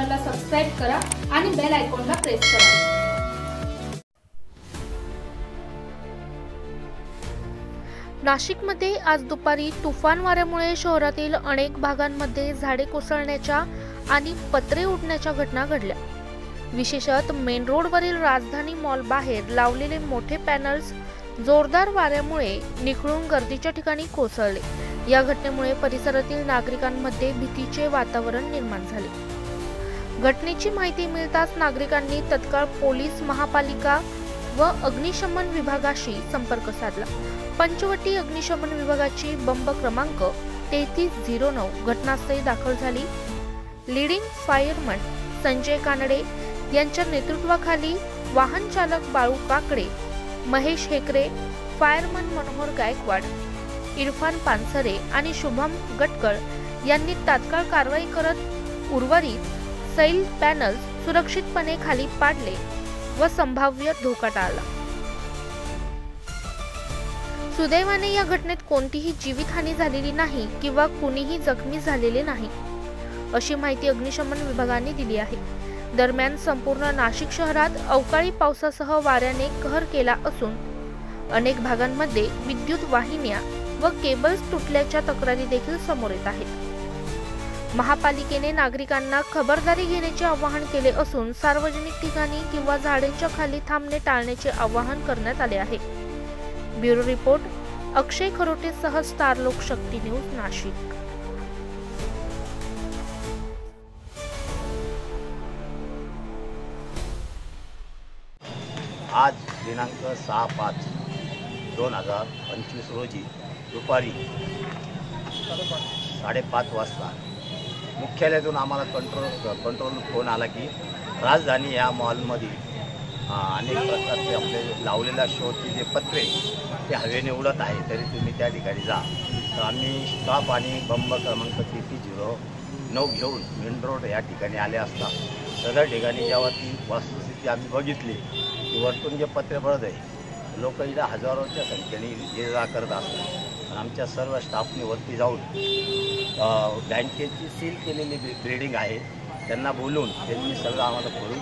चॅनलला सबस्क्राइब करा आणि बेल आयकॉनला प्रेस करा। नाशिकमध्ये आज दुपारी तुफान वाऱ्यामुळे शहरातील अनेक भागांमध्ये झाडे कोसळण्याच्या आणि पत्रे उडण्याच्या घटना घडल्या। विशेषतः मेन रोडवरील राजधानी मॉल बाहेर लावलेले मोठे पॅनल्स जोरदार वाऱ्यामुळे निखळून गर्दीच्या ठिकाणी कोसळले। या घटनेमुळे परिसरातील नागरिकांमध्ये भीतीचे वातावरण निर्माण झाले। घटनेची माहिती मिळताच नागरिकांनी तत्काळ पोलीस, महापालिका व अग्निशमन विभागाशी संपर्क साधला। पंचवटी अग्निशमन विभागाची बंब क्रमांक 3309 घटनास्थळी दाखल झाली। लीडिंग फायरमन संजय कानडे यांच्या नेतृत्वाखाली वाहन चालक बाळू काकडे, महेश हेकरे, फायरमन मनोहर गायकवाड, इरफान पानसरे आणि शुभम गटकळ यांनी तात्काळ कारवाई करत उर्वरित सैल पॅनल सुरक्षितपणे खाली पाडले व संभाव्य धोका टाळला। सुदैवाने या घटनेत कोणतीही जीवितहानी झालेली नाही किंवा कुणीही जखमी झालेले नाही, अशी माहिती अग्निशमन विभागाने दिली आहे। दरम्यान संपूर्ण नाशिक शहरात अवकाळी पावसासह वाऱ्याने कहर केला असून अनेक भागांमध्ये विद्युत वाहिन्या व केबल्स तुटल्याच्या तक्रारी देखील समोर येत आहेत। महापालिकेने नागरिकांना खबरदारी घेण्याचे आवाहन केले असून सार्वजनिक ठिकाणी किंवा झाडांच्या खाली थांबणे टाळण्याचे आवाहन करण्यात आले आहे। ब्युरो रिपोर्ट अक्षय खरोटे सह स्टार लोकशक्ती न्यूज नाशिक। आज दिनांक 6/5/2025 रोजी दुपारी 5:30 वाजता मुख्यालयातून आम्हाला कंट्रोल फोन आला की राजधानी या मॉलमध्ये अनेक प्रकारचे आपले लावलेल्या शोचे जे पत्रे ते हवेने उडत आहे, तरी तुम्ही त्या ठिकाणी जा। तर आम्ही स्टाफ आणि बंब क्रमांक 3309 घेऊन मेन रोड या ठिकाणी आले असता सदर ठिकाणी जेव्हा ती वस्तुस्थिती आम्ही बघितली की वरतून जे पत्रे पडत आहे, लोक इथं हजारोच्या संख्येने ये जा करत असतात। आमच्या सर्व स्टाफने वरती जाऊन बँकेची सील केलेली बिल्डिंग आहे त्यांना बोलून त्यांनी सगळं आम्हाला बोलून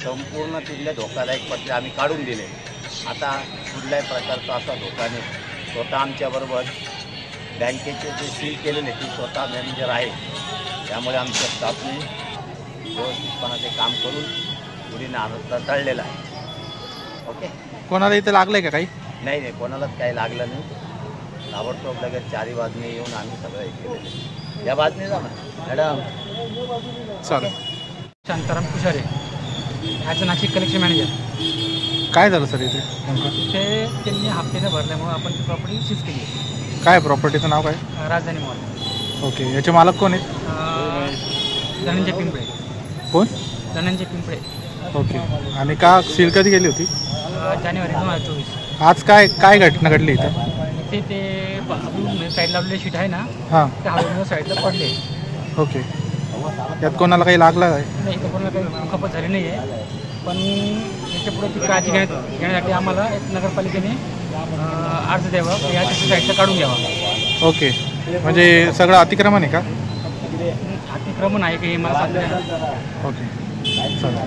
संपूर्ण तिथले धोकादायक पत्रे आम्ही काढून दिले। आता कुठल्याही प्रकारचा असा धोका नाही। स्वतः आमच्याबरोबर बँकेचे जे सील केलेले ते स्वतः मॅनेजर आहे, त्यामुळे आमच्या स्टाफने व्यवस्थितपणे ते काम करून पुढीने आनंद टाळलेला आहे। ओके, कोणाला इथे लागलंय का काही? नाही, कोणालाच काही लागलं नाही। ताबडतोब लगेच चारी बाजूने येऊन आम्ही सगळं हे केलेलं। या बाजूने जा ना मॅडम। चालेल। शांताराम पुजारी as a Nashik collection manager. काय झालं सर इथे? त्यांनी हप्त्याने भरल्यामुळे आपण ती प्रॉपर्टी सीज केली। काय प्रॉपर्टीचं नाव काय? राजधानी मॉल। ओके, याचे मालक कोण आहेत? धनंजय पिंपळे। कोण? धनंजय पिंपळे। ओके, आणि का सील कधी गेली होती? जानेवारी 2024। आज काय घटना घडली इथं? ते साईड लावलेले शीट आहे ना, हां, ते हवेमुळे साईडला पडले। ओके, यात कोणाला काही लागलं आहे? नाही, इथं कोणाला काही खपत झाली नाही आहे, पण याच्या पुढे ती काळजी घेण्यासाठी आम्हाला एक नगरपालिकेने अर्ज द्यावा, या साईडला काढून घ्यावा। ओके, म्हणजे सगळं अतिक्रमण आहे का? अतिक्रमण आहे की मला सांगता येणार। ओके, चालेल।